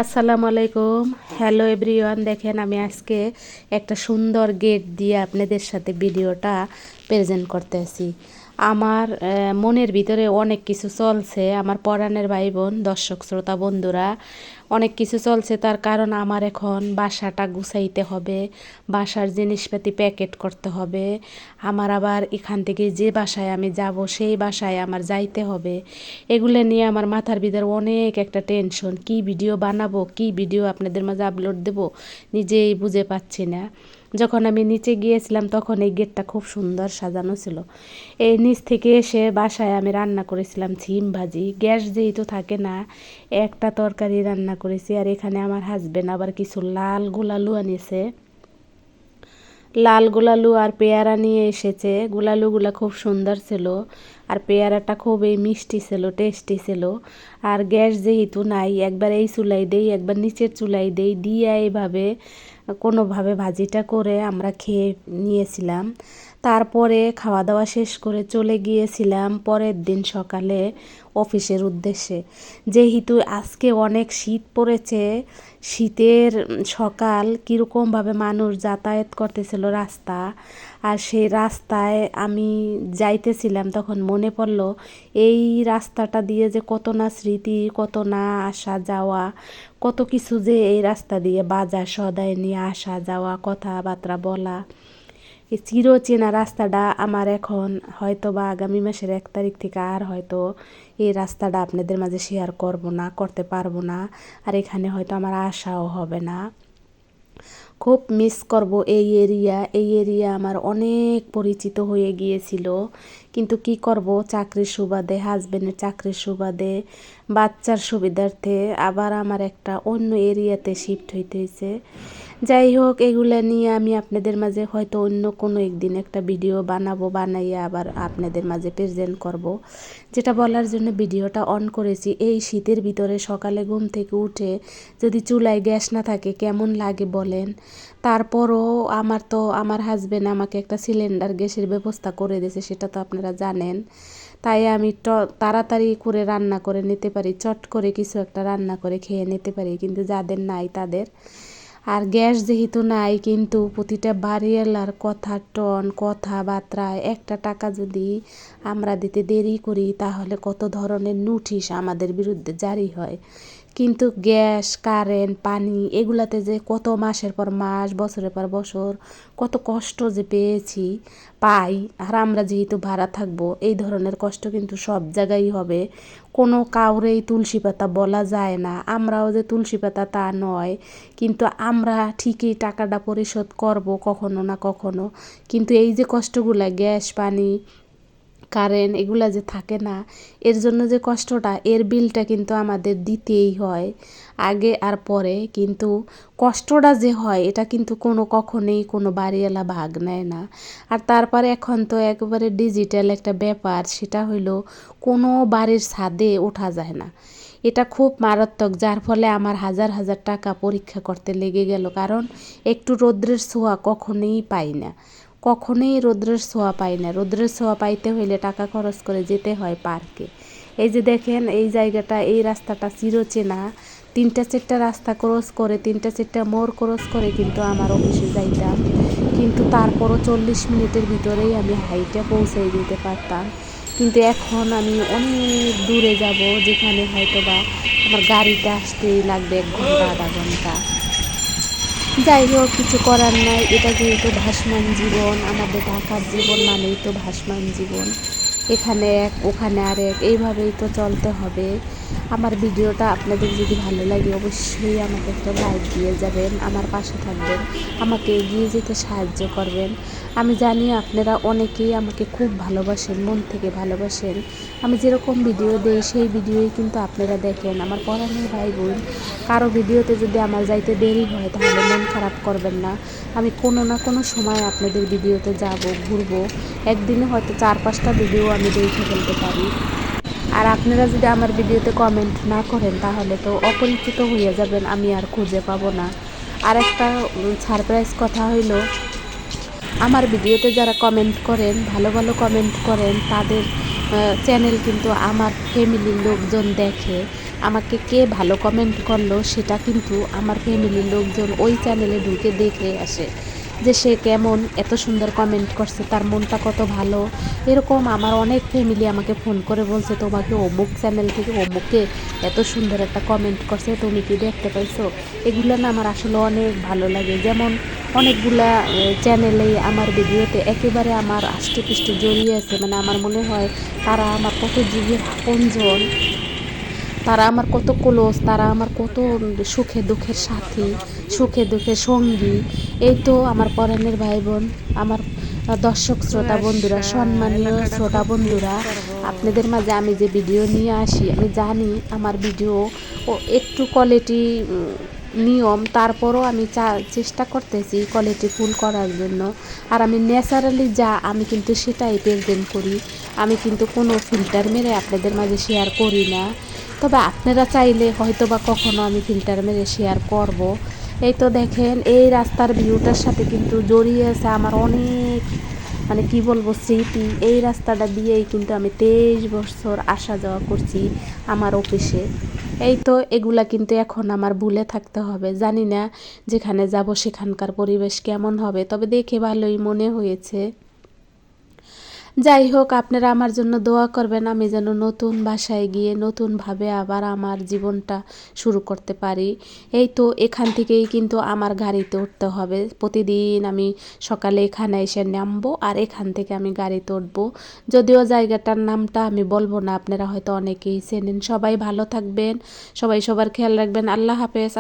আসসালামু আলাইকুম। Hello everyone, দেখেন আমি আজকে একটা সুন্দর গেট দিয়ে আপনাদের সাথে ভিডিওটা প্রেজেন্ট করতেছি। আমার মনের ভিতরে অনেক কিছু চলছে, আমার পরাণের ভাই বোন, দর্শক শ্রোতা বন্ধুরা, অনেক কিছু চলছে। তার কারণ আমার এখন বাসাটা গুছাইতে হবে, বাসার জিনিসপাতি প্যাকেট করতে হবে। আমার আবার এখান থেকে যে বাসায় আমি যাব সেই বাসায় আমার যাইতে হবে। এগুলো নিয়ে আমার মাথার ভিতর অনেক একটা টেনশন, কি ভিডিও বানাবো, কি ভিডিও আপনাদের মাঝে আপলোড দেব, নিজেই বুঝে পাচ্ছি না। যখন আমি নিচে গিয়েছিলাম তখন এই গেটটা খুব সুন্দর সাজানো ছিল। এই নিচ থেকে এসে বাসায় আমি রান্না করেছিলাম ছিম ভাজি, গ্যাস যেহেতু থাকে না, একটা তরকারি রান্না করেছি। আর এখানে আমার হাজবেন্ড আবার কিছু লাল গোলালু আনিয়েছে, লাল গোলালু আর পেয়ারা নিয়ে এসেছে। গোলালুগুলা খুব সুন্দর ছিল আর পেয়ারাটা খুবই মিষ্টি ছিল, টেস্টি ছিল। আর গ্যাস যেহেতু নাই, একবার এই চুলাই দেই, একবার নিচের চুলাই দেই, দিয়ে এইভাবে কোনোভাবে ভাজিটা করে আমরা খেয়ে নিয়েছিলাম। তারপরে খাওয়া দাওয়া শেষ করে চলে গিয়েছিলাম পরের দিন সকালে অফিসের উদ্দেশ্যে। যেহেতু আজকে অনেক শীত পড়েছে, শীতের সকাল কীরকমভাবে মানুষ যাতায়াত করতেছিল রাস্তা, আর সেই রাস্তায় আমি যাইতেছিলাম তখন মনে পড়ল এই রাস্তাটা দিয়ে যে কত না স্মৃতি, কত না আসা যাওয়া, কত কিছু যে এই রাস্তা দিয়ে বাজার সদাই নিয়ে আসা যাওয়া, কথাবার্তা বলা। এই চিরচেনা রাস্তাটা আমার এখন হয়তো বা আগামী মাসের 1 তারিখ থেকে আর হয়তো এই রাস্তাটা আপনাদের মাঝে শেয়ার করব না, করতে পারবো না। আর এখানে হয়তো আমার আশাও হবে না। খুব মিস করব এই এরিয়া। এই এরিয়া আমার অনেক পরিচিত হয়ে গিয়েছিল, কিন্তু কি করব, চাকরির সুবাদে, হাজবেন্ডের চাকরির সুবাদে, বাচ্চার সুবিধার্থে আবার আমার একটা অন্য এরিয়াতে শিফট হইতে হয়েছে। যাই হোক, এগুলা নিয়ে আমি আপনাদের মাঝে হয়তো অন্য কোনো একদিন একটা ভিডিও বানাবো, বানাইয়া আবার আপনাদের মাঝে প্রেজেন্ট করব। যেটা বলার জন্য ভিডিওটা অন করেছি, এই শীতের ভিতরে সকালে ঘুম থেকে উঠে যদি চুলায় গ্যাস না থাকে কেমন লাগে বলেন। তারপরও আমার হাজবেন্ড আমাকে একটা সিলিন্ডার গ্যাসের ব্যবস্থা করে দিয়েছে, সেটা তো আপনারা জানেন। তাই আমি তাড়াতাড়ি করে রান্না করে নিতে পারি, চট করে কিছু একটা রান্না করে খেয়ে নিতে পারি, কিন্তু যাদের নাই তাদের। আর গ্যাস যেহেতু নাই, কিন্তু প্রতিটা বাড়িওয়ালার কথার টন, কথাবার্তায় একটা টাকা যদি আমরা দিতে দেরি করি তাহলে কত ধরনের নোটিশ আমাদের বিরুদ্ধে জারি হয়। কিন্তু গ্যাস, কারেন্ট, পানি এগুলাতে যে কত মাসের পর মাস, বছরের পর বছর কত কষ্ট যে পাই। আর আমরা যেহেতু ভাড়া থাকবো, এই ধরনের কষ্ট কিন্তু সব জায়গায় হবে। কোনো কাউরেই তুলসী পাতা বলা যায় না, আমরাও যে তুলসী পাতা তা নয়। কিন্তু আমরা ঠিকই টাকাটা পরিশোধ করব কখনো না কখনো। কিন্তু এই যে কষ্টগুলা, গ্যাস, পানি, কারেন্ট এগুলা যে থাকে না, এর জন্য যে কষ্টটা, এর বিলটা কিন্তু আমাদের দিতেই হয় আগে আর পরে। কিন্তু কষ্টটা যে হয় এটা কিন্তু কখনোই কোনো বাড়িওয়ালা ভাগ নেয় না। আর তারপরে এখন তো একেবারে ডিজিটাল একটা ব্যাপার, সেটা হইলো কোনো বাড়ির ছাদে ওঠা যায় না। এটা খুব মারাত্মক, যার ফলে আমার হাজার হাজার টাকা পরীক্ষা করতে লেগে গেল। কারণ একটু রৌদ্রের ছোঁয়া কখনোই পাই না, কখনোই রৌদ্রের ছোঁয়া পাই না। রৌদ্রের ছোঁয়া পাইতে হইলে টাকা খরচ করে যেতে হয় পার্কে। এই যে দেখেন এই জায়গাটা, এই রাস্তাটা চিরচেনা। 3টা 4টা রাস্তা ক্রস করে, 3টা 4টা মোড় ক্রস করে কিন্তু আমার অফিসে যাইতাম। কিন্তু তারপরও 40 মিনিটের ভিতরেই আমি হাইটে পৌঁছে দিতে পারতাম। কিন্তু এখন আমি অনেক দূরে যাব, যেখানে হয়তো বা আমার গাড়িটা আসতেই লাগবে 1 ঘন্টা, আধা ঘন্টা। যাই হোক, কিছু করার নাই। এটা যেহেতু ভাসমান জীবন, আমাদের ঢাকার জীবন মানেই তো ভাসমান জীবন। এখানে এক, ওখানে আরেক, এইভাবেই তো চলতে হবে। আমার ভিডিওটা আপনাদের যদি ভালো লাগে অবশ্যই আমাকে একটা লাইক দিয়ে যাবেন, আমার পাশে থাকবেন, আমাকে এগিয়ে যেতে সাহায্য করবেন। আমি জানি আপনারা অনেকেই আমাকে খুব ভালোবাসেন, মন থেকে ভালোবাসেন। আমি যেরকম ভিডিও দিই সেই ভিডিওই কিন্তু আপনারা দেখেন। আমার পরাণের ভাই বোন, কারো ভিডিওতে যদি আমার যাইতে দেরি হয় তাহলে মন খারাপ করবেন না। আমি কোনো না কোনো সময় আপনাদের ভিডিওতে যাব, ঘুরবো। একদিনে হয়তো 4-5টা ভিডিও আমি দেখে ফেলতে পারি। আর আপনারা যদি আমার ভিডিওতে কমেন্ট না করেন তাহলে তো অপরিচিত হয়ে যাবেন, আমি আর খুঁজে পাবো না। আর একটা সারপ্রাইজ কথা হইল, আমার ভিডিওতে যারা কমেন্ট করেন, ভালো ভালো কমেন্ট করেন, তাদের চ্যানেল কিন্তু আমার ফ্যামিলির লোকজন দেখে। আমাকে কে ভালো কমেন্ট করলো সেটা কিন্তু আমার ফ্যামিলির লোকজন ওই চ্যানেলে ঢুকে দেখে আসে যে সে কেমন এত সুন্দর কমেন্ট করছে, তার মনটা কত ভালো। এরকম আমার অনেক ফ্যামিলি আমাকে ফোন করে বলছে তোমাকে অমুক চ্যানেল থেকে অমুকে এত সুন্দর একটা কমেন্ট করছে, তুমি কি দেখতে পাইছো? এগুলো না আমার আসলে অনেক ভালো লাগে। যেমন অনেকগুলা চ্যানেলেই আমার ভিডিওতে একেবারে আমার আষ্টেপৃষ্টে জড়িয়ে আছে, মানে আমার মনে হয় তারা আমার কত যুগের আপনজন, তারা আমার কত ক্লোজ, তারা আমার কত সুখে দুঃখের সাথী, সুখে দুঃখের সঙ্গী। এই তো আমার পরাণের ভাই বোন, আমার দর্শক শ্রোতা বন্ধুরা, সম্মানীয় শ্রোতা বন্ধুরা, আপনাদের মাঝে আমি যে ভিডিও নিয়ে আসি, আমি জানি আমার ভিডিও ও একটু কোয়ালিটি নিয়ম, তারপরও আমি চেষ্টা করতেছি কোয়ালিটি ফুল করার জন্য। আর আমি ন্যাচারালি যা আমি কিন্তু সেটাই প্রেজেন্ট করি, আমি কিন্তু কোনো ফিল্টার মেরে আপনাদের মাঝে শেয়ার করি না। তবে আপনারা চাইলে হয়তো বা কখনো আমি ফিল্টার মেরে শেয়ার করব। এই তো দেখেন এই রাস্তার ভিউটার সাথে কিন্তু জড়িয়ে আছে আমার অনেক, মানে কি বলবো, স্মৃতি। এই রাস্তাটা দিয়েই কিন্তু আমি 23 বছর আসা যাওয়া করছি আমার অফিসে। এই তো এগুলা কিন্তু এখন আমার ভুলে থাকতে হবে, জানি না যেখানে যাব সেখানকার পরিবেশ কেমন হবে, তবে দেখে ভালোই মনে হয়েছে। যাই হোক, আপনারা আমার জন্য দোয়া করবেন, আমি যেন নতুন বাসায় গিয়ে নতুনভাবে আবার আমার জীবনটা শুরু করতে পারি। এই তো এখান থেকেই কিন্তু আমার গাড়িতে উঠতে হবে, প্রতিদিন আমি সকালে এখানে এসে নামবো আর এখান থেকে আমি গাড়িতে উঠবো। যদিও জায়গাটার নামটা আমি বলবো না, আপনারা হয়তো অনেকেই চেনেন। সবাই ভালো থাকবেন, সবাই সবার খেয়াল রাখবেন। আল্লাহ হাফেজ।